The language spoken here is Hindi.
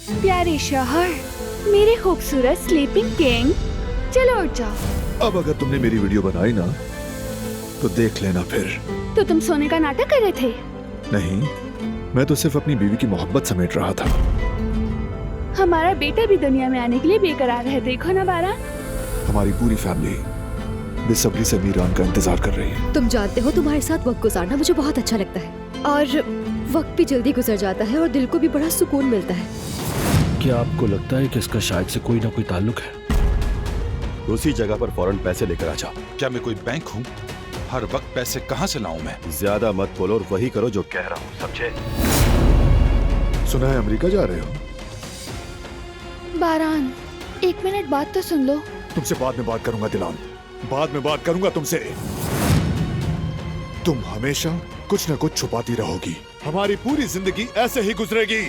प्यारे शौहर, मेरे खूबसूरत स्लीपिंग किंग, चलो उठ जाओ। अब अगर तुमने मेरी वीडियो बनाई ना तो देख लेना फिर। तो तुम सोने का नाटक कर रहे थे? नहीं, मैं तो सिर्फ अपनी बीवी की मोहब्बत समेट रहा था। हमारा बेटा भी दुनिया में आने के लिए बेकरार है, देखो ना बारान। हमारी पूरी फैमिली बेसब्री से मीरान का इंतजार कर रही है। तुम जानते हो, तुम्हारे साथ वक्त गुजारना मुझे बहुत अच्छा लगता है और वक्त भी जल्दी गुजर जाता है और दिल को भी बड़ा सुकून मिलता है। क्या आपको लगता है कि इसका शायद से कोई ना कोई ताल्लुक है? उसी जगह पर फौरन पैसे लेकर आ जाओ। क्या मैं कोई बैंक हूँ? हर वक्त पैसे कहाँ से लाऊं मैं? ज्यादा मत बोलो और वही करो जो कह रहा हूँ, समझे? सुना है अमेरिका जा रहे हो? बारान, 1 मिनट बात तो सुन लो। तुमसे बाद में बात करूंगा दिलान, बाद में बात करूंगा तुमसे। तुम हमेशा कुछ न कुछ छुपाती रहोगी, हमारी पूरी जिंदगी ऐसे ही गुजरेगी।